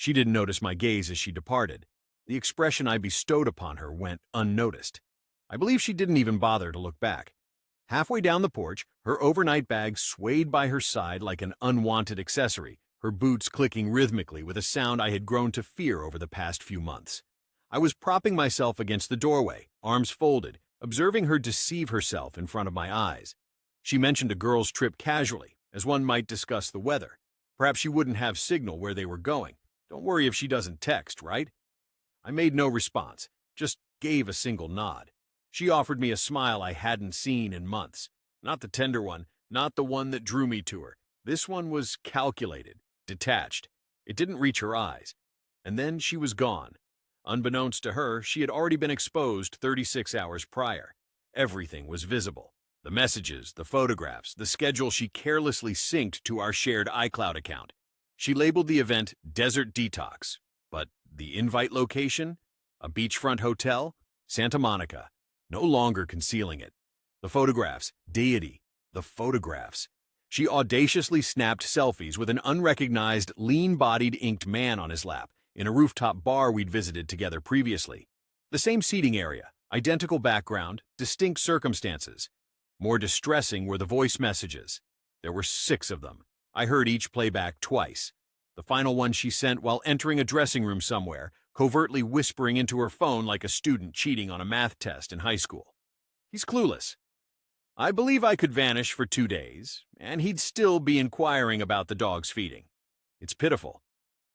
She didn't notice my gaze as she departed. The expression I bestowed upon her went unnoticed. I believe she didn't even bother to look back. Halfway down the porch, her overnight bag swayed by her side like an unwanted accessory, her boots clicking rhythmically with a sound I had grown to fear over the past few months. I was propping myself against the doorway, arms folded, observing her deceive herself in front of my eyes. She mentioned a girl's trip casually, as one might discuss the weather. Perhaps she wouldn't have signal where they were going. Don't worry if she doesn't text, right? I made no response, just gave a single nod. She offered me a smile I hadn't seen in months. Not the tender one, not the one that drew me to her. This one was calculated, detached. It didn't reach her eyes. And then she was gone. Unbeknownst to her, she had already been exposed 36 hours prior. Everything was visible. The messages, the photographs, the schedule she carelessly synced to our shared iCloud account. She labeled the event Desert Detox, but the invite location? A beachfront hotel? Santa Monica. No longer concealing it. The photographs, deity, the photographs. She audaciously snapped selfies with an unrecognized, lean-bodied inked man on his lap in a rooftop bar we'd visited together previously. The same seating area, identical background, distinct circumstances. More distressing were the voice messages. There were 6 of them. I heard each playback twice. The final one she sent while entering a dressing room somewhere, covertly whispering into her phone like a student cheating on a math test in high school. He's clueless. I believe I could vanish for 2 days, and he'd still be inquiring about the dog's feeding. It's pitiful.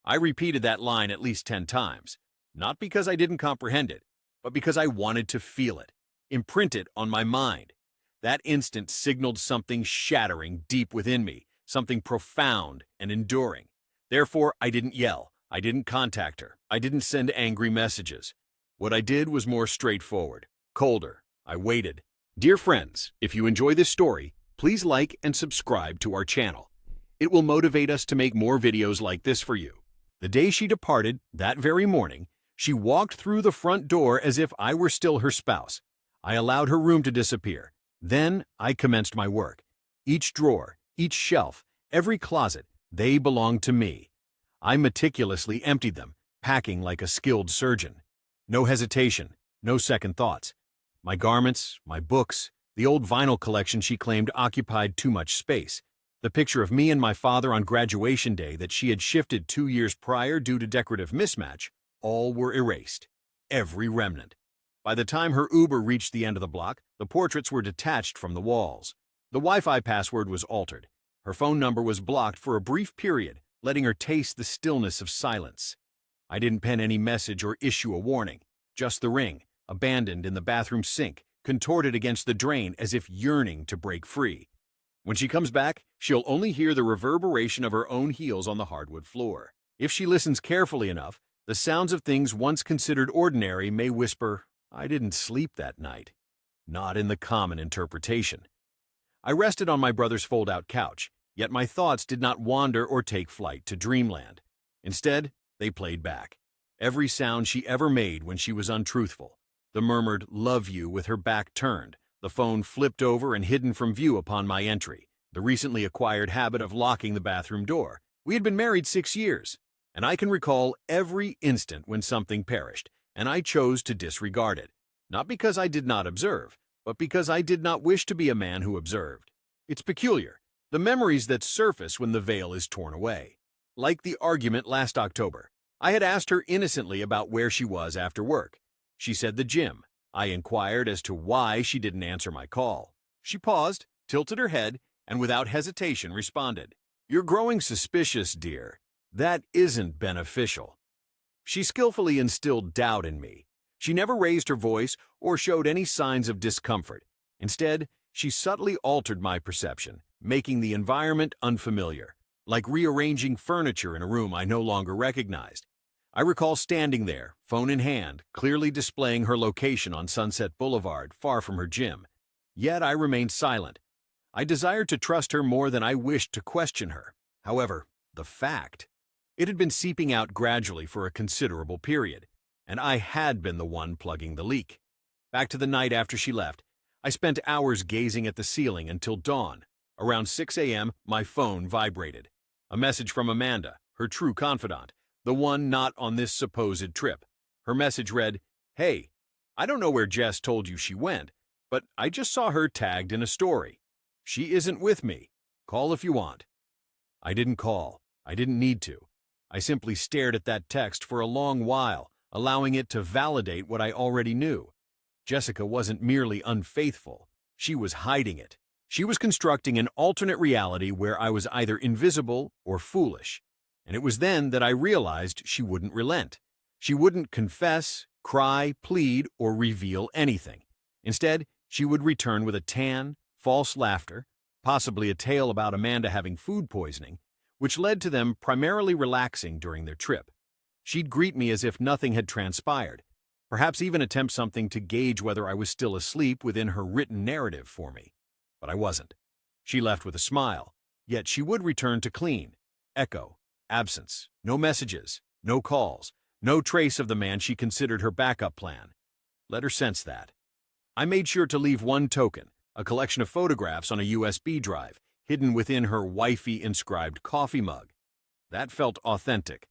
I repeated that line at least 10 times, not because I didn't comprehend it, but because I wanted to feel it, imprint it on my mind. That instant signaled something shattering deep within me, something profound and enduring. Therefore, I didn't yell. I didn't contact her. I didn't send angry messages. What I did was more straightforward, colder. I waited. Dear friends, if you enjoy this story, please like and subscribe to our channel. It will motivate us to make more videos like this for you. The day she departed, that very morning, she walked through the front door as if I were still her spouse. I allowed her room to disappear. Then I commenced my work. Each drawer, each shelf, every closet, they belonged to me. I meticulously emptied them, packing like a skilled surgeon. No hesitation, no second thoughts. My garments, my books, the old vinyl collection she claimed occupied too much space, the picture of me and my father on graduation day that she had shifted 2 years prior due to decorative mismatch, all were erased. Every remnant. By the time her Uber reached the end of the block, the portraits were detached from the walls. The Wi-Fi password was altered. Her phone number was blocked for a brief period, letting her taste the stillness of silence. I didn't pen any message or issue a warning, just the ring, abandoned in the bathroom sink, contorted against the drain as if yearning to break free. When she comes back, she'll only hear the reverberation of her own heels on the hardwood floor. If she listens carefully enough, the sounds of things once considered ordinary may whisper, "I didn't sleep that night." Not in the common interpretation. I rested on my brother's fold-out couch, yet my thoughts did not wander or take flight to dreamland. Instead, they played back. Every sound she ever made when she was untruthful. The murmured "love you" with her back turned, the phone flipped over and hidden from view upon my entry, the recently acquired habit of locking the bathroom door. We had been married 6 years, and I can recall every instant when something perished, and I chose to disregard it. Not because I did not observe, but because I did not wish to be a man who observed. It's peculiar, the memories that surface when the veil is torn away. Like the argument last October, I had asked her innocently about where she was after work. She said the gym. I inquired as to why she didn't answer my call. She paused, tilted her head, and without hesitation responded, "You're growing suspicious, dear. That isn't beneficial." She skillfully instilled doubt in me. She never raised her voice or showed any signs of discomfort. Instead, she subtly altered my perception, making the environment unfamiliar, like rearranging furniture in a room I no longer recognized. I recall standing there, phone in hand, clearly displaying her location on Sunset Boulevard, far from her gym. Yet I remained silent. I desired to trust her more than I wished to question her. However, the fact. It had been seeping out gradually for a considerable period, and I had been the one plugging the leak. Back to the night after she left, I spent hours gazing at the ceiling until dawn. Around 6 a.m., my phone vibrated. A message from Amanda, her true confidant, the one not on this supposed trip. Her message read, "Hey, I don't know where Jess told you she went, but I just saw her tagged in a story. She isn't with me. Call if you want." I didn't call. I didn't need to. I simply stared at that text for a long while, allowing it to validate what I already knew. Jessica wasn't merely unfaithful. She was hiding it. She was constructing an alternate reality where I was either invisible or foolish. And it was then that I realized she wouldn't relent. She wouldn't confess, cry, plead, or reveal anything. Instead, she would return with a tan, false laughter, possibly a tale about Amanda having food poisoning, which led to them primarily relaxing during their trip. She'd greet me as if nothing had transpired, perhaps even attempt something to gauge whether I was still asleep within her written narrative for me. But I wasn't. She left with a smile, yet she would return to clean. Echo, absence, no messages, no calls, no trace of the man she considered her backup plan. Let her sense that. I made sure to leave one token, a collection of photographs on a USB drive, hidden within her wifey-inscribed coffee mug. That felt authentic.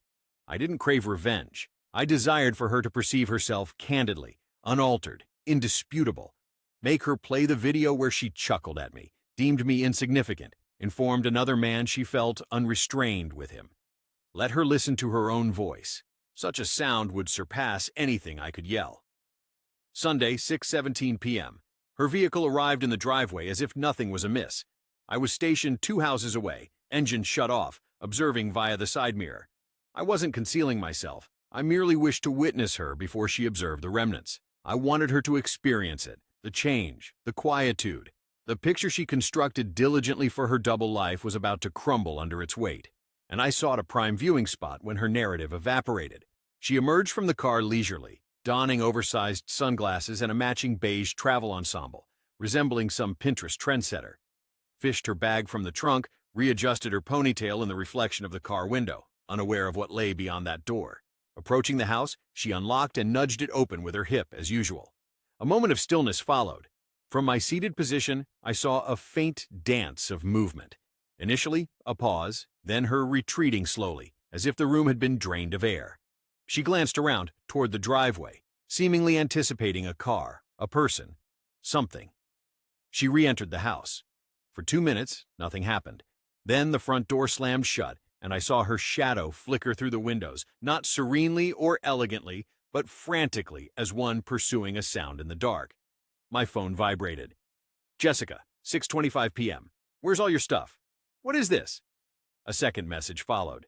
I didn't crave revenge. I desired for her to perceive herself candidly, unaltered, indisputable. Make her play the video where she chuckled at me, deemed me insignificant, informed another man she felt unrestrained with him. Let her listen to her own voice. Such a sound would surpass anything I could yell. Sunday, 6:17 p.m. Her vehicle arrived in the driveway as if nothing was amiss. I was stationed 2 houses away, engine shut off, observing via the side mirror. I wasn't concealing myself. I merely wished to witness her before she observed the remnants. I wanted her to experience it, the change, the quietude. The picture she constructed diligently for her double life was about to crumble under its weight, and I sought a prime viewing spot when her narrative evaporated. She emerged from the car leisurely, donning oversized sunglasses and a matching beige travel ensemble, resembling some Pinterest trendsetter. Fished her bag from the trunk, readjusted her ponytail in the reflection of the car window, unaware of what lay beyond that door. Approaching the house, she unlocked and nudged it open with her hip, as usual. A moment of stillness followed. From my seated position, I saw a faint dance of movement. Initially, a pause, then her retreating slowly, as if the room had been drained of air. She glanced around, toward the driveway, seemingly anticipating a car, a person, something. She re-entered the house. For 2 minutes, nothing happened. Then the front door slammed shut, and I saw her shadow flicker through the windows, not serenely or elegantly, but frantically as one pursuing a sound in the dark. My phone vibrated. "Jessica, 6:25 p.m. Where's all your stuff? What is this?" A second message followed.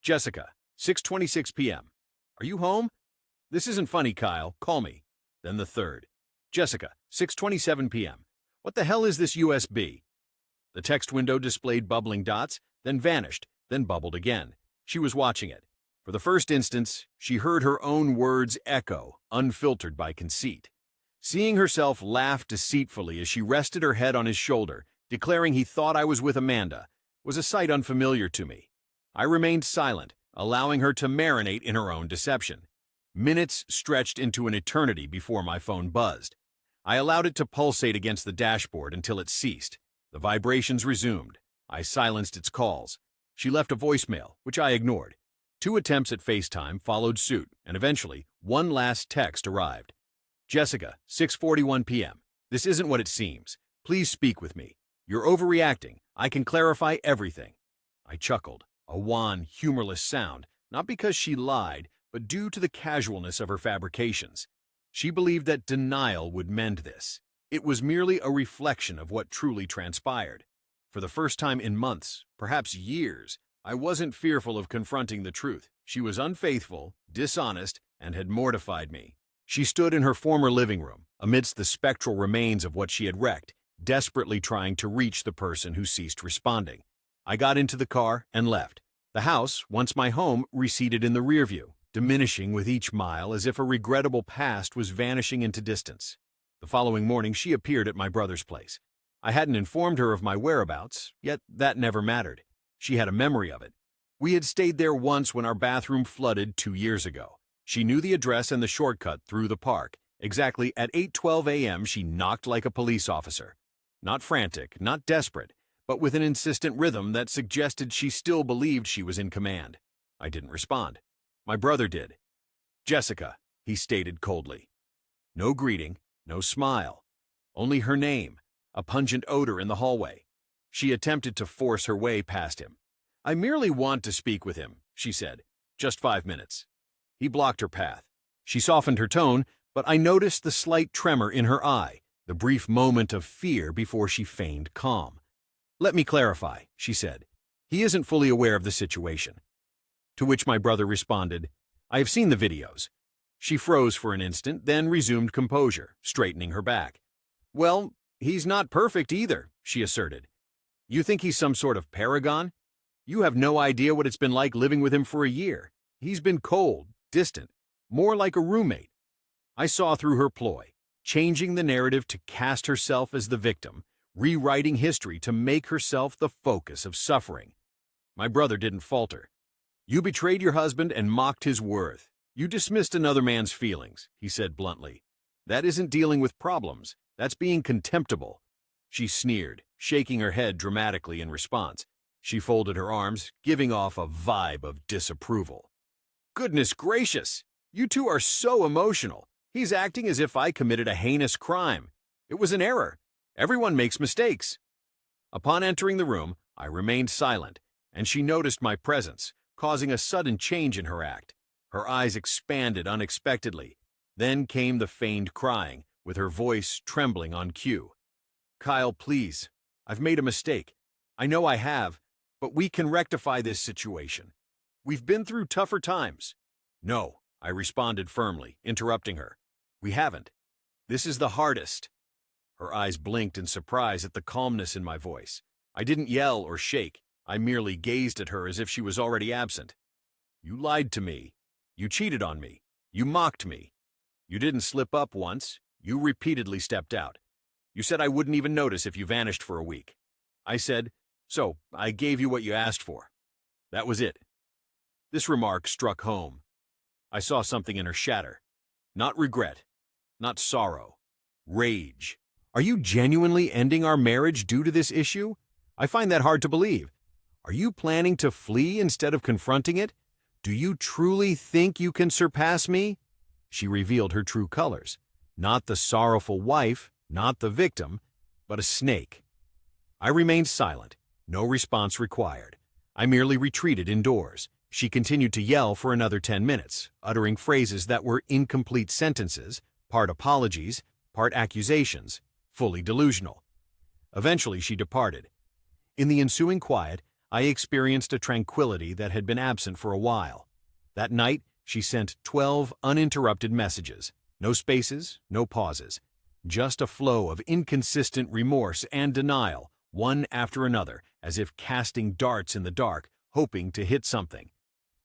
"Jessica, 6:26 p.m. Are you home? This isn't funny, Kyle. Call me." Then the third. "Jessica, 6:27 p.m. What the hell is this USB?" The text window displayed bubbling dots, then vanished, then bubbled again. She was watching it. For the first instance, she heard her own words echo, unfiltered by conceit. Seeing herself laugh deceitfully as she rested her head on his shoulder, declaring he thought I was with Amanda, was a sight unfamiliar to me. I remained silent, allowing her to marinate in her own deception. Minutes stretched into an eternity before my phone buzzed. I allowed it to pulsate against the dashboard until it ceased. The vibrations resumed. I silenced its calls. She left a voicemail, which I ignored. 2 attempts at FaceTime followed suit, and eventually, one last text arrived. "Jessica, 6:41 p.m. This isn't what it seems. Please speak with me. You're overreacting. I can clarify everything." I chuckled, a wan, humorless sound, not because she lied, but due to the casualness of her fabrications. She believed that denial would mend this. It was merely a reflection of what truly transpired. For the first time in months, perhaps years, I wasn't fearful of confronting the truth. She was unfaithful, dishonest, and had mortified me. She stood in her former living room, amidst the spectral remains of what she had wrecked, desperately trying to reach the person who ceased responding. I got into the car and left. The house, once my home, receded in the rearview, diminishing with each mile as if a regrettable past was vanishing into distance. The following morning, she appeared at my brother's place. I hadn't informed her of my whereabouts, yet that never mattered. She had a memory of it. We had stayed there once when our bathroom flooded 2 years ago. She knew the address and the shortcut through the park. Exactly at 8:12 a.m., she knocked like a police officer. Not frantic, not desperate, but with an insistent rhythm that suggested she still believed she was in command. I didn't respond. My brother did. Jessica, he stated coldly. No greeting, no smile. Only her name, a pungent odor in the hallway. She attempted to force her way past him. I merely want to speak with him, she said. Just 5 minutes. He blocked her path. She softened her tone, but I noticed the slight tremor in her eye, the brief moment of fear before she feigned calm. Let me clarify, she said. He isn't fully aware of the situation. To which my brother responded, I have seen the videos. She froze for an instant, then resumed composure, straightening her back. Well, he's not perfect either, she asserted. You think he's some sort of paragon? You have no idea what it's been like living with him for a year. He's been cold, distant, more like a roommate. I saw through her ploy, changing the narrative to cast herself as the victim, rewriting history to make herself the focus of suffering. My brother didn't falter. You betrayed your husband and mocked his worth. You dismissed another man's feelings, he said bluntly. That isn't dealing with problems. That's being contemptible. She sneered, shaking her head dramatically in response. She folded her arms, giving off a vibe of disapproval. Goodness gracious! You two are so emotional. He's acting as if I committed a heinous crime. It was an error. Everyone makes mistakes. Upon entering the room, I remained silent, and she noticed my presence, causing a sudden change in her act. Her eyes expanded unexpectedly. Then came the feigned crying, with her voice trembling on cue. Kyle, please. I've made a mistake. I know I have, but we can rectify this situation. We've been through tougher times. No, I responded firmly, interrupting her. We haven't. This is the hardest. Her eyes blinked in surprise at the calmness in my voice. I didn't yell or shake. I merely gazed at her as if she was already absent. You lied to me. You cheated on me. You mocked me. You didn't slip up once. You repeatedly stepped out. You said I wouldn't even notice if you vanished for a week. I said, so I gave you what you asked for. That was it. This remark struck home. I saw something in her shatter. Not regret. Not sorrow. Rage. Are you genuinely ending our marriage due to this issue? I find that hard to believe. Are you planning to flee instead of confronting it? Do you truly think you can surpass me? She revealed her true colors. Not the sorrowful wife, not the victim, but a snake. I remained silent. No response required. I merely retreated indoors. She continued to yell for another 10 minutes, uttering phrases that were incomplete sentences, part apologies, part accusations, fully delusional. Eventually, she departed. In the ensuing quiet, I experienced a tranquility that had been absent for a while. That night, she sent 12 uninterrupted messages. No spaces, no pauses. Just a flow of inconsistent remorse and denial, one after another, as if casting darts in the dark, hoping to hit something.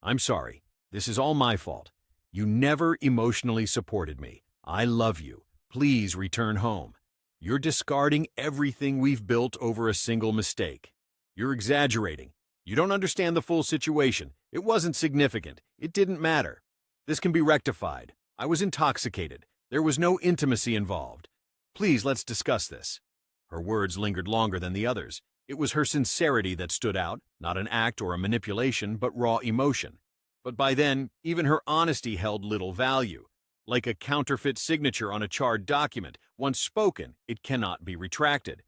I'm sorry. This is all my fault. You never emotionally supported me. I love you. Please return home. You're discarding everything we've built over a single mistake. You're exaggerating. You don't understand the full situation. It wasn't significant. It didn't matter. This can be rectified. I was intoxicated. There was no intimacy involved. Please, let's discuss this. Her words lingered longer than the others. It was her sincerity that stood out, not an act or a manipulation, but raw emotion. But by then, even her honesty held little value. Like a counterfeit signature on a charred document, once spoken, it cannot be retracted.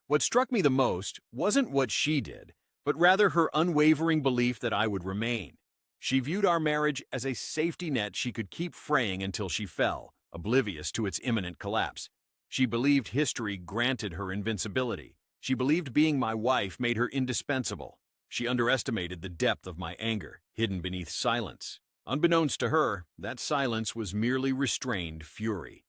What struck me the most wasn't what she did, but rather her unwavering belief that I would remain. She viewed our marriage as a safety net she could keep fraying until she fell, oblivious to its imminent collapse. She believed history granted her invincibility. She believed being my wife made her indispensable. She underestimated the depth of my anger, hidden beneath silence. Unbeknownst to her, that silence was merely restrained fury.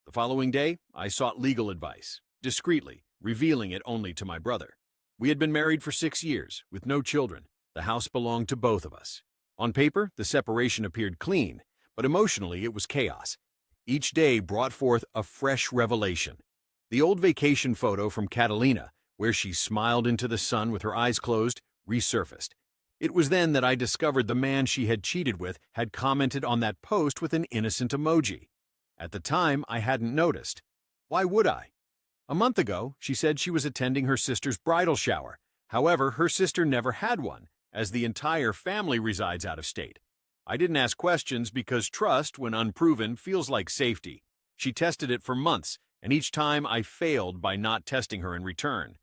The following day, I sought legal advice, discreetly, revealing it only to my brother. We had been married for 6 years, with no children. The house belonged to both of us. On paper, the separation appeared clean, but emotionally it was chaos. Each day brought forth a fresh revelation. The old vacation photo from Catalina, where she smiled into the sun with her eyes closed, resurfaced. It was then that I discovered the man she had cheated with had commented on that post with an innocent emoji. At the time, I hadn't noticed. Why would I? A month ago, she said she was attending her sister's bridal shower. However, her sister never had one, as the entire family resides out of state. I didn't ask questions because trust, when unproven, feels like safety. She tested it for months, and each time I failed by not testing her in return.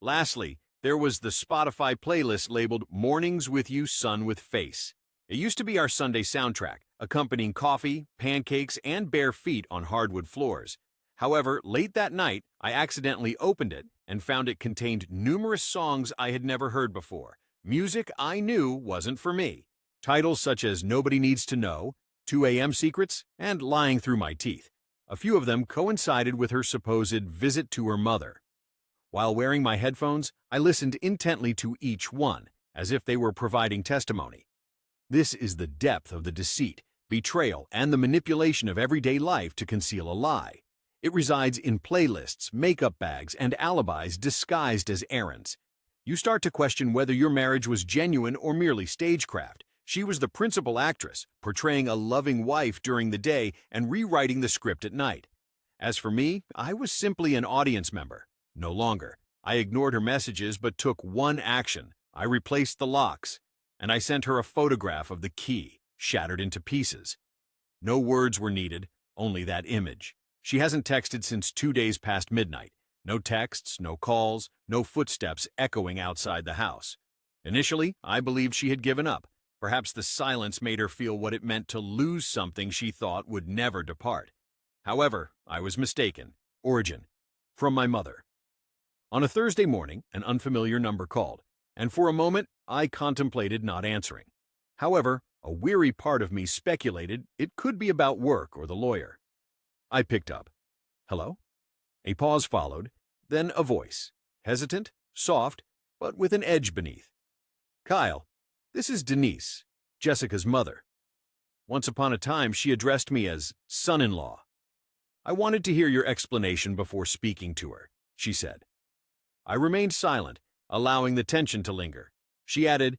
Lastly, there was the Spotify playlist labeled Mornings with You, Sun with Face. It used to be our Sunday soundtrack, accompanying coffee, pancakes, and bare feet on hardwood floors. However, late that night, I accidentally opened it and found it contained numerous songs I had never heard before. Music I knew wasn't for me. Titles such as Nobody Needs to Know, 2 a.m. Secrets, and Lying Through My Teeth. A few of them coincided with her supposed visit to her mother. While wearing my headphones, I listened intently to each one, as if they were providing testimony. This is the depth of the deceit, betrayal, and the manipulation of everyday life to conceal a lie. It resides in playlists, makeup bags, and alibis disguised as errands. You start to question whether your marriage was genuine or merely stagecraft. She was the principal actress, portraying a loving wife during the day and rewriting the script at night. As for me, I was simply an audience member. No longer. I ignored her messages but took one action. I replaced the locks, and I sent her a photograph of the key, shattered into pieces. No words were needed, only that image. She hasn't texted since 2 days past midnight. No texts, no calls, no footsteps echoing outside the house. Initially, I believed she had given up. Perhaps the silence made her feel what it meant to lose something she thought would never depart. However, I was mistaken. Origin. From my mother. On a Thursday morning, an unfamiliar number called, and for a moment, I contemplated not answering. However, a weary part of me speculated it could be about work or the lawyer. I picked up. Hello? A pause followed, then a voice, hesitant, soft, but with an edge beneath. Kyle, this is Denise, Jessica's mother. Once upon a time, she addressed me as son-in-law. I wanted to hear your explanation before speaking to her, she said. I remained silent, allowing the tension to linger. She added,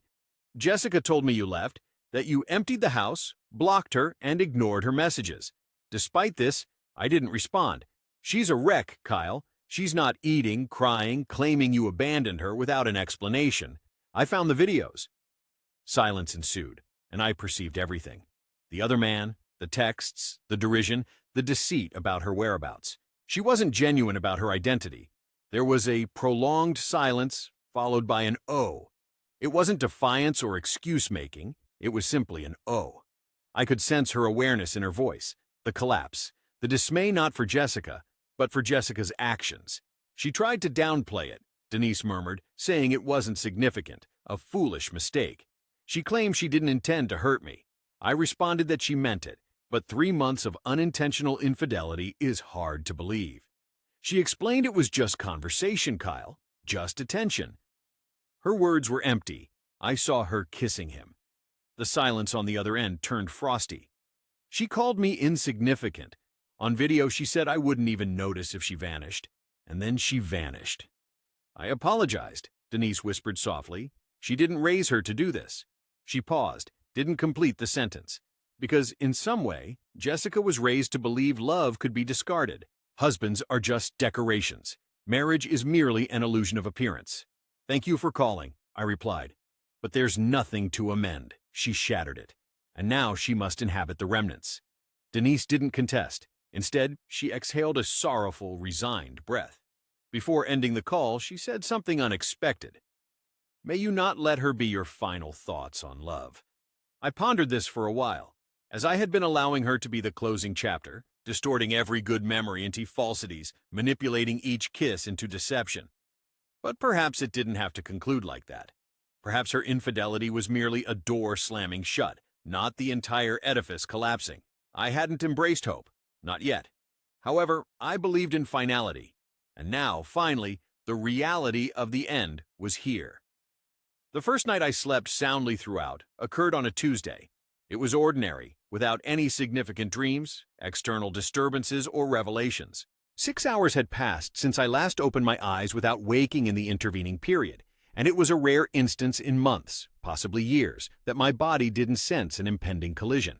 Jessica told me you left, that you emptied the house, blocked her, and ignored her messages. Despite this, I didn't respond. She's a wreck, Kyle. She's not eating, crying, claiming you abandoned her without an explanation. I found the videos. Silence ensued, and I perceived everything. The other man, the texts, the derision, the deceit about her whereabouts. She wasn't genuine about her identity. There was a prolonged silence, followed by an "oh." It wasn't defiance or excuse-making. It was simply an "oh." I could sense her awareness in her voice, the collapse, the dismay not for Jessica, but for Jessica's actions. She tried to downplay it, Denise murmured, saying it wasn't significant, a foolish mistake. She claimed she didn't intend to hurt me. I responded that she meant it, but 3 months of unintentional infidelity is hard to believe. She explained it was just conversation, Kyle, just attention. Her words were empty. I saw her kissing him. The silence on the other end turned frosty. She called me insignificant. On video, she said I wouldn't even notice if she vanished. And then she vanished. I apologized, Denise whispered softly. She didn't raise her to do this. She paused, didn't complete the sentence. Because in some way, Jessica was raised to believe love could be discarded. Husbands are just decorations. Marriage is merely an illusion of appearance. Thank you for calling, I replied. But there's nothing to amend. She shattered it. And now she must inhabit the remnants. Denise didn't contest. Instead, she exhaled a sorrowful, resigned breath. Before ending the call, she said something unexpected. May you not let her be your final thoughts on love. I pondered this for a while, as I had been allowing her to be the closing chapter, distorting every good memory into falsities, manipulating each kiss into deception. But perhaps it didn't have to conclude like that. Perhaps her infidelity was merely a door slamming shut, not the entire edifice collapsing. I hadn't embraced hope, not yet. However, I believed in finality, and now, finally, the reality of the end was here. The first night I slept soundly throughout occurred on a Tuesday. It was ordinary, without any significant dreams, external disturbances, or revelations. 6 hours had passed since I last opened my eyes without waking in the intervening period, and it was a rare instance in months, possibly years, that my body didn't sense an impending collision.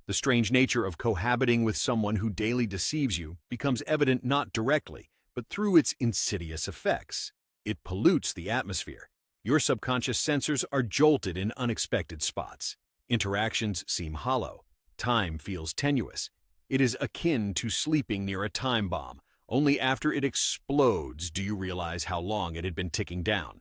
The strange nature of cohabiting with someone who daily deceives you becomes evident not directly, but through its insidious effects. It pollutes the atmosphere. Your subconscious sensors are jolted in unexpected spots. Interactions seem hollow. Time feels tenuous. It is akin to sleeping near a time bomb. Only after it explodes do you realize how long it had been ticking down.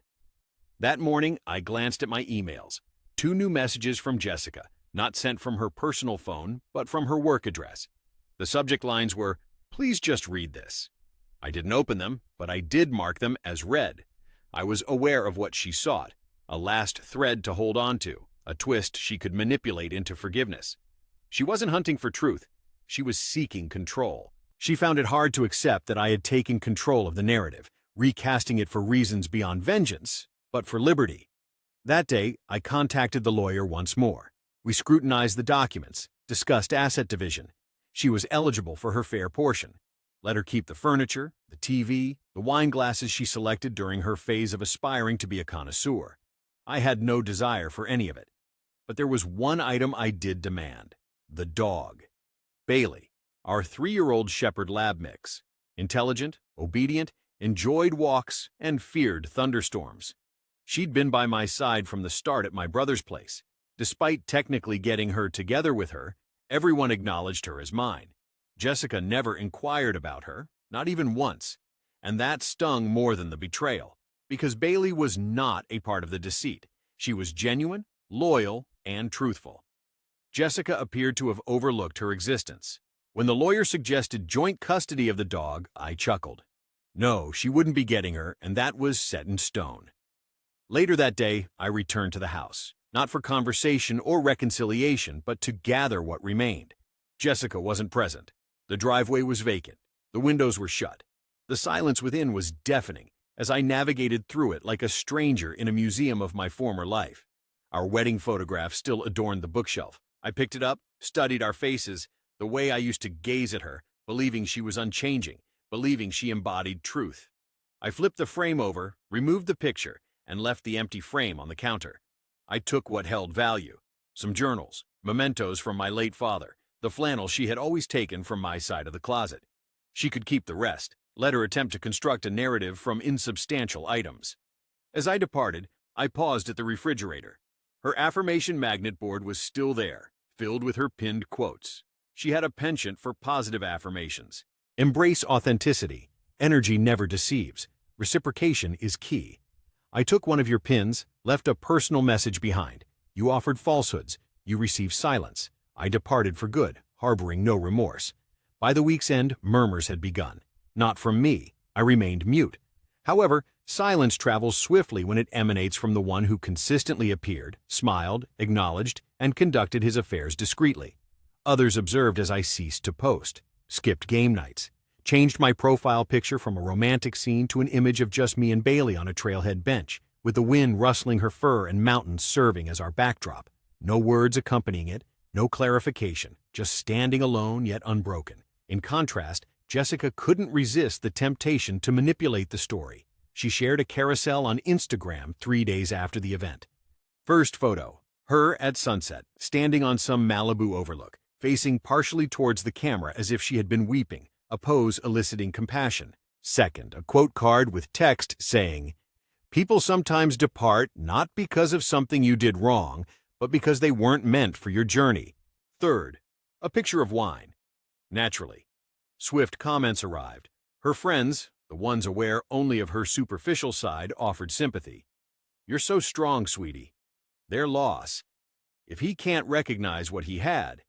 That morning, I glanced at my emails. 2 new messages from Jessica, not sent from her personal phone, but from her work address. The subject lines were, "Please just read this." I didn't open them, but I did mark them as read. I was aware of what she sought, a last thread to hold on to, a twist she could manipulate into forgiveness. She wasn't hunting for truth. She was seeking control. She found it hard to accept that I had taken control of the narrative, recasting it for reasons beyond vengeance, but for liberty. That day, I contacted the lawyer once more. We scrutinized the documents, discussed asset division. She was eligible for her fair portion. Let her keep the furniture, the TV, the wine glasses she selected during her phase of aspiring to be a connoisseur. I had no desire for any of it. But there was one item I did demand: the dog. Bailey, our 3-year-old shepherd lab mix. Intelligent, obedient, enjoyed walks, and feared thunderstorms. She'd been by my side from the start at my brother's place. Despite technically getting her together with her, everyone acknowledged her as mine. Jessica never inquired about her, not even once, and that stung more than the betrayal, because Bailey was not a part of the deceit. She was genuine, loyal, and truthful. Jessica appeared to have overlooked her existence. When the lawyer suggested joint custody of the dog, I chuckled. No, she wouldn't be getting her, and that was set in stone. Later that day, I returned to the house, not for conversation or reconciliation, but to gather what remained. Jessica wasn't present. The driveway was vacant. The windows were shut. The silence within was deafening as I navigated through it like a stranger in a museum of my former life. Our wedding photograph still adorned the bookshelf. I picked it up, studied our faces, the way I used to gaze at her, believing she was unchanging, believing she embodied truth. I flipped the frame over, removed the picture, and left the empty frame on the counter. I took what held value: some journals, mementos from my late father, the flannel she had always taken from my side of the closet. She could keep the rest. Let her attempt to construct a narrative from insubstantial items. As I departed, I paused at the refrigerator. Her affirmation magnet board was still there, filled with her pinned quotes. She had a penchant for positive affirmations. Embrace authenticity. Energy never deceives. Reciprocation is key. I took one of your pins, left a personal message behind. You offered falsehoods. You received silence. I departed for good, harboring no remorse. By the week's end, murmurs had begun. Not from me. I remained mute. However, silence travels swiftly when it emanates from the one who consistently appeared, smiled, acknowledged, and conducted his affairs discreetly. Others observed as I ceased to post, skipped game nights, changed my profile picture from a romantic scene to an image of just me and Bailey on a trailhead bench, with the wind rustling her fur and mountains serving as our backdrop. No words accompanying it, no clarification, just standing alone yet unbroken. In contrast, Jessica couldn't resist the temptation to manipulate the story. She shared a carousel on Instagram 3 days after the event. First photo: her at sunset, standing on some Malibu overlook, facing partially towards the camera as if she had been weeping, a pose eliciting compassion. Second, a quote card with text saying, "People sometimes depart not because of something you did wrong, but because they weren't meant for your journey." Third, a picture of wine. Naturally, swift comments arrived. Her friends, the ones aware only of her superficial side, offered sympathy. "You're so strong, sweetie." Their loss. If he can't recognize what he had,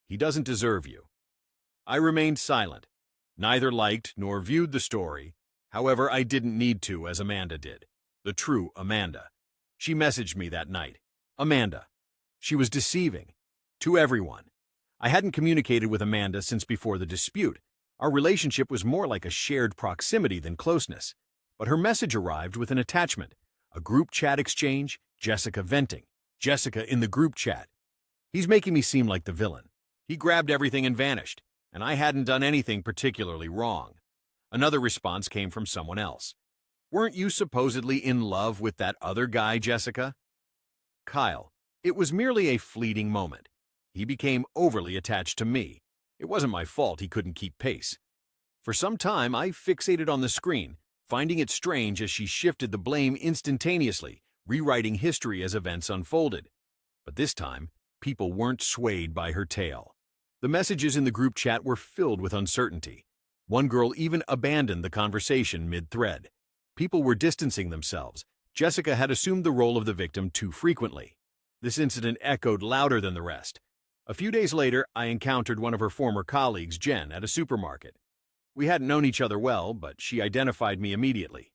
he doesn't deserve you. I remained silent. Neither liked nor viewed the story. However, I didn't need to, as Amanda did. The true Amanda. She messaged me that night. Amanda. She was deceiving. To everyone. I hadn't communicated with Amanda since before the dispute. Our relationship was more like a shared proximity than closeness. But her message arrived with an attachment. A group chat exchange, Jessica venting. Jessica in the group chat. He's making me seem like the villain. He grabbed everything and vanished, and I hadn't done anything particularly wrong. Another response came from someone else. "Weren't you supposedly in love with that other guy, Jessica?" Kyle. It was merely a fleeting moment. He became overly attached to me. It wasn't my fault he couldn't keep pace. For some time, I fixated on the screen, finding it strange as she shifted the blame instantaneously, rewriting history as events unfolded. But this time, people weren't swayed by her tale. The messages in the group chat were filled with uncertainty. One girl even abandoned the conversation mid-thread. People were distancing themselves. Jessica had assumed the role of the victim too frequently. This incident echoed louder than the rest. A few days later, I encountered one of her former colleagues, Jen, at a supermarket. We hadn't known each other well, but she identified me immediately.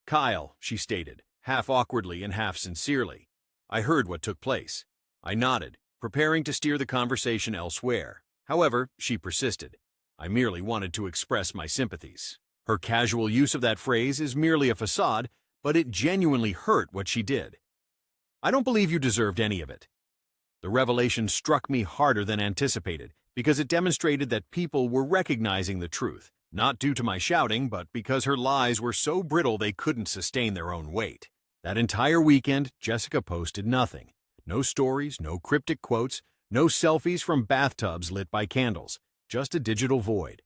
"Kyle," she stated, half awkwardly and half sincerely. I heard what took place. I nodded, preparing to steer the conversation elsewhere. However, she persisted. I merely wanted to express my sympathies. Her casual use of that phrase is merely a facade, but it genuinely hurt what she did. "I don't believe you deserved any of it." The revelation struck me harder than anticipated because it demonstrated that people were recognizing the truth, not due to my shouting, but because her lies were so brittle they couldn't sustain their own weight. That entire weekend, Jessica posted nothing. No stories, no cryptic quotes, no selfies from bathtubs lit by candles, just a digital void.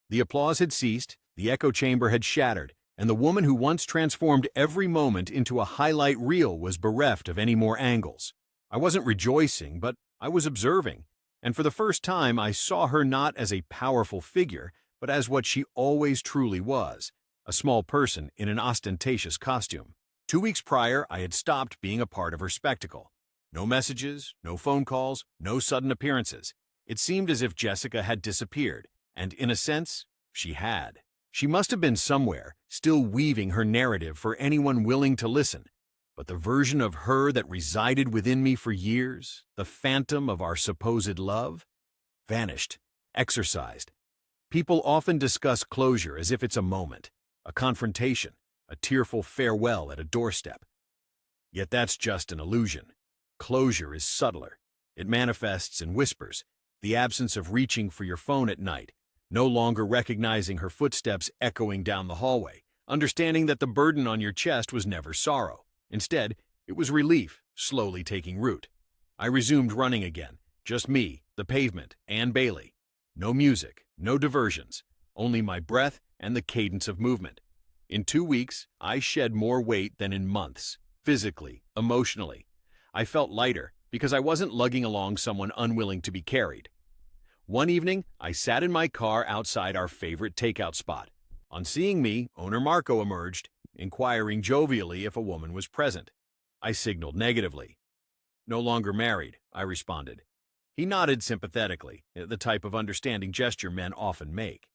The applause had ceased, the echo chamber had shattered, and the woman who once transformed every moment into a highlight reel was bereft of any more angles. I wasn't rejoicing, but I was observing, and for the first time I saw her not as a powerful figure, but as what she always truly was, a small person in an ostentatious costume. 2 weeks prior, I had stopped being a part of her spectacle. No messages, no phone calls, no sudden appearances. It seemed as if Jessica had disappeared, and in a sense, she had. She must have been somewhere, still weaving her narrative for anyone willing to listen. But the version of her that resided within me for years, the phantom of our supposed love, vanished, exorcised. People often discuss closure as if it's a moment, a confrontation, a tearful farewell at a doorstep. Yet that's just an illusion. Closure is subtler. It manifests in whispers, the absence of reaching for your phone at night, no longer recognizing her footsteps echoing down the hallway, understanding that the burden on your chest was never sorrow. Instead, it was relief, slowly taking root. I resumed running again, just me, the pavement, and Bailey. No music, no diversions, only my breath and the cadence of movement. In 2 weeks, I shed more weight than in months, physically, emotionally. I felt lighter because I wasn't lugging along someone unwilling to be carried. One evening, I sat in my car outside our favorite takeout spot. On seeing me, owner Marco emerged, inquiring jovially if a woman was present. I signaled negatively. "No longer married," I responded. He nodded sympathetically, the type of understanding gesture men often make.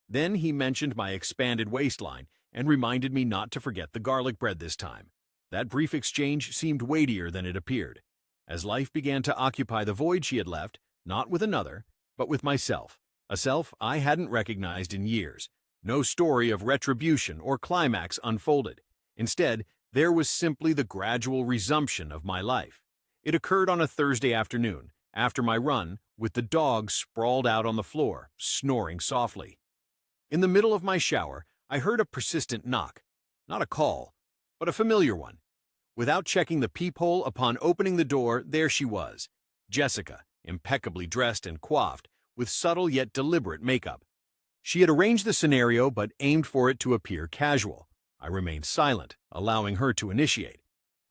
Then he mentioned my expanded waistline and reminded me not to forget the garlic bread this time. That brief exchange seemed weightier than it appeared, as life began to occupy the void she had left, not with another, but with myself, a self I hadn't recognized in years. No story of retribution or climax unfolded. Instead, there was simply the gradual resumption of my life. It occurred on a Thursday afternoon, after my run, with the dog sprawled out on the floor, snoring softly. In the middle of my shower, I heard a persistent knock. Not a call, but a familiar one. Without checking the peephole upon opening the door, there she was, Jessica, impeccably dressed and coiffed, with subtle yet deliberate makeup. She had arranged the scenario but aimed for it to appear casual. I remained silent, allowing her to initiate.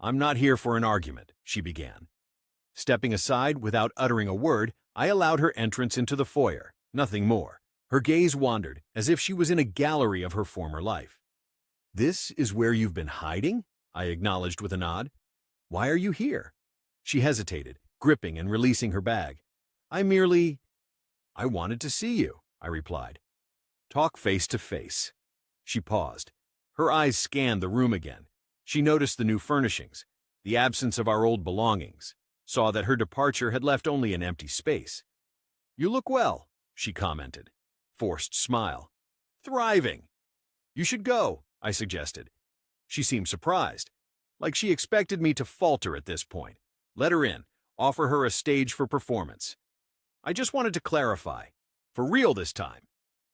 "I'm not here for an argument," she began. Stepping aside without uttering a word, I allowed her entrance into the foyer, nothing more. Her gaze wandered, as if she was in a gallery of her former life. "This is where you've been hiding?" I acknowledged with a nod. "Why are you here?" She hesitated, gripping and releasing her bag. I wanted to see you," I replied. "Talk face to face." She paused. Her eyes scanned the room again. She noticed the new furnishings, the absence of our old belongings, saw that her departure had left only an empty space. "You look well," she commented. Forced smile. "Thriving." "You should go," I suggested. She seemed surprised, like she expected me to falter at this point. Let her in, offer her a stage for performance. "I just wanted to clarify. For real this time.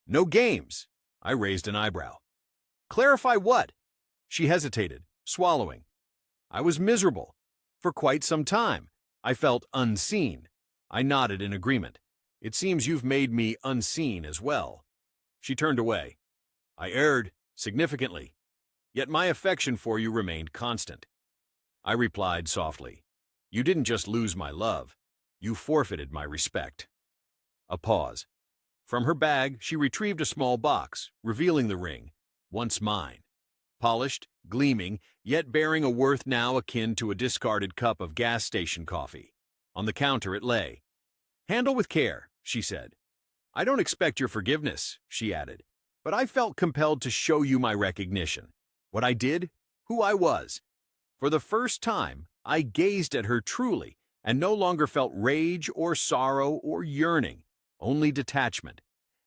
No games." I raised an eyebrow. "Clarify what?" She hesitated, swallowing. "I was miserable. For quite some time. I felt unseen." I nodded in agreement. "It seems you've made me unseen as well." She turned away. "I erred, significantly. Yet my affection for you remained constant." I replied softly. "You didn't just lose my love. You forfeited my respect. A pause. From her bag, she retrieved a small box, revealing the ring, once mine. Polished, gleaming, yet bearing a worth now akin to a discarded cup of gas station coffee. On the counter it lay. "Handle with care," she said. "I don't expect your forgiveness," she added, "but I felt compelled to show you my recognition. What I did, who I was." For the first time, I gazed at her truly, and no longer felt rage or sorrow or yearning, only detachment.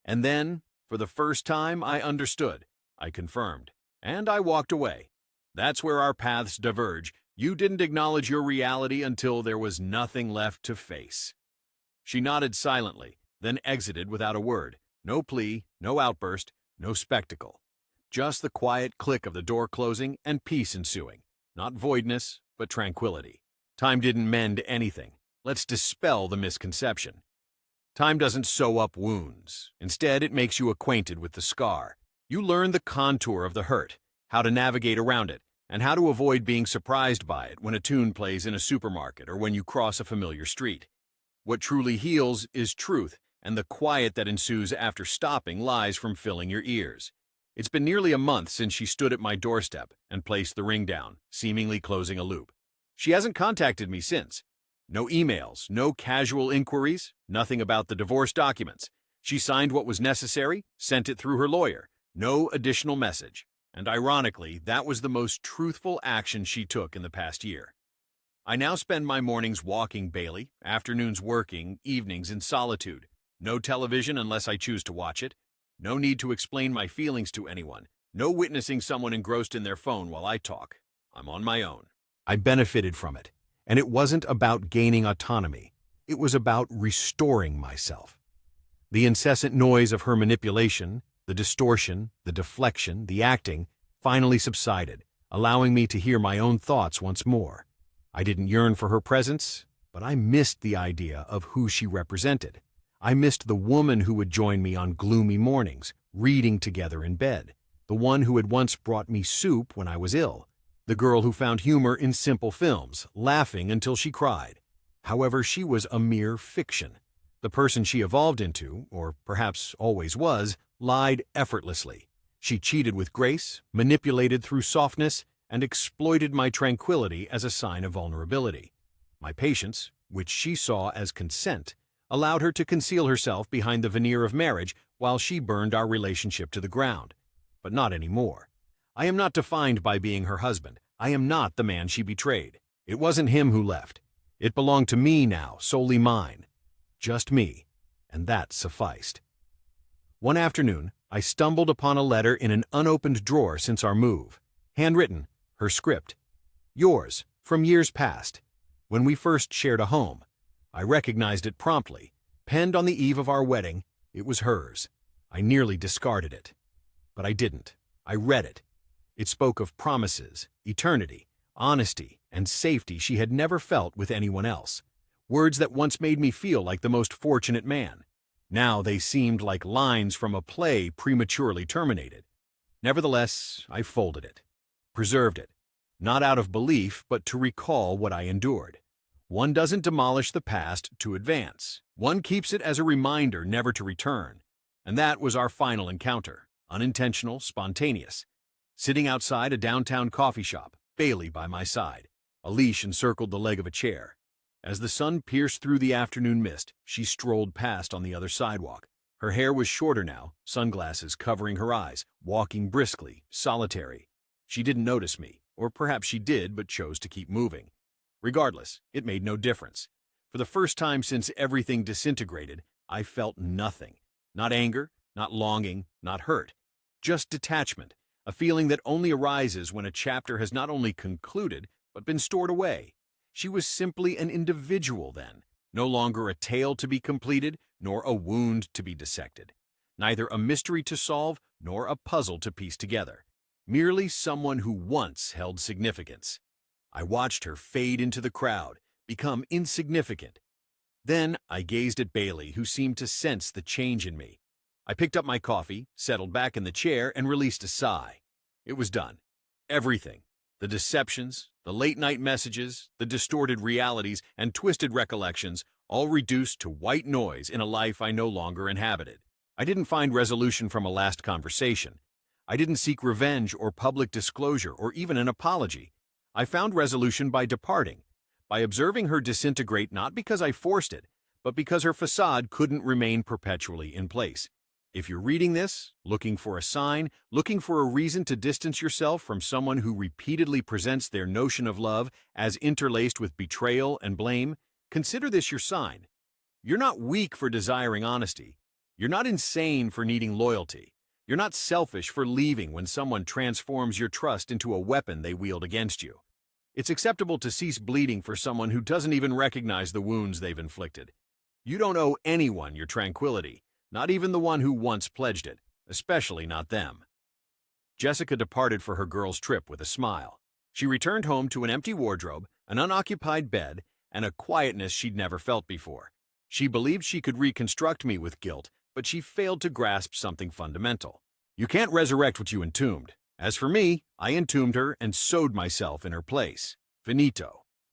And then, for the first time, I understood. I confirmed. And I walked away. That's where our paths diverge. You didn't acknowledge your reality until there was nothing left to face. She nodded silently, then exited without a word. No plea, no outburst, no spectacle. Just the quiet click of the door closing and peace ensuing. Not voidness, but tranquility. Time didn't mend anything. Let's dispel the misconception. Time doesn't sew up wounds. Instead, it makes you acquainted with the scar. You learn the contour of the hurt, how to navigate around it, and how to avoid being surprised by it when a tune plays in a supermarket or when you cross a familiar street. What truly heals is truth, and the quiet that ensues after stopping lies from filling your ears. It's been nearly a month since she stood at my doorstep and placed the ring down, seemingly closing a loop. She hasn't contacted me since. No emails, no casual inquiries, nothing about the divorce documents. She signed what was necessary, sent it through her lawyer. No additional message. And ironically, that was the most truthful action she took in the past year. I now spend my mornings walking Bailey, afternoons working, evenings in solitude. No television unless I choose to watch it. No need to explain my feelings to anyone. No witnessing someone engrossed in their phone while I talk. I'm on my own. I benefited from it. And it wasn't about gaining autonomy. It was about restoring myself. The incessant noise of her manipulation, the distortion, the deflection, the acting, finally subsided, allowing me to hear my own thoughts once more. I didn't yearn for her presence, but I missed the idea of who she represented. I missed the woman who would join me on gloomy mornings, reading together in bed, the one who had once brought me soup when I was ill, the girl who found humor in simple films, laughing until she cried. However, she was a mere fiction. The person she evolved into, or perhaps always was, lied effortlessly. She cheated with grace, manipulated through softness, and exploited my tranquility as a sign of vulnerability. My patience, which she saw as consent, allowed her to conceal herself behind the veneer of marriage while she burned our relationship to the ground. But not anymore. I am not defined by being her husband. I am not the man she betrayed. It wasn't him who left. It belonged to me now, solely mine. Just me. And that sufficed. One afternoon, I stumbled upon a letter in an unopened drawer since our move. Handwritten, her script. Yours, from years past. When we first shared a home. I recognized it promptly. Penned on the eve of our wedding, it was hers. I nearly discarded it. But I didn't. I read it. It spoke of promises, eternity, honesty, and safety she had never felt with anyone else. Words that once made me feel like the most fortunate man. Now they seemed like lines from a play prematurely terminated. Nevertheless, I folded it, preserved it, not out of belief, but to recall what I endured. One doesn't demolish the past to advance. One keeps it as a reminder never to return. And that was our final encounter, unintentional, spontaneous. Sitting outside a downtown coffee shop, Bailey by my side. A leash encircled the leg of a chair. As the sun pierced through the afternoon mist, she strolled past on the other sidewalk. Her hair was shorter now, sunglasses covering her eyes, walking briskly, solitary. She didn't notice me, or perhaps she did but chose to keep moving. Regardless, it made no difference. For the first time since everything disintegrated, I felt nothing. Not anger, not longing, not hurt. Just detachment, a feeling that only arises when a chapter has not only concluded, but been stored away. She was simply an individual then, no longer a tale to be completed, nor a wound to be dissected. Neither a mystery to solve, nor a puzzle to piece together. Merely someone who once held significance. I watched her fade into the crowd, become insignificant. Then I gazed at Bailey, who seemed to sense the change in me. I picked up my coffee, settled back in the chair, and released a sigh. It was done. Everything. The deceptions, the late-night messages, the distorted realities, and twisted recollections, all reduced to white noise in a life I no longer inhabited. I didn't find resolution from a last conversation. I didn't seek revenge or public disclosure or even an apology. I found resolution by departing, by observing her disintegrate not because I forced it, but because her facade couldn't remain perpetually in place. If you're reading this, looking for a sign, looking for a reason to distance yourself from someone who repeatedly presents their notion of love as interlaced with betrayal and blame, consider this your sign. You're not weak for desiring honesty. You're not insane for needing loyalty. You're not selfish for leaving when someone transforms your trust into a weapon they wield against you. It's acceptable to cease bleeding for someone who doesn't even recognize the wounds they've inflicted. You don't owe anyone your tranquility, not even the one who once pledged it, especially not them. Jessica departed for her girls' trip with a smile. She returned home to an empty wardrobe, an unoccupied bed, and a quietness she'd never felt before. She believed she could reconstruct me with guilt, but she failed to grasp something fundamental. You can't resurrect what you entombed. As for me, I entombed her and sewed myself in her place. Finito.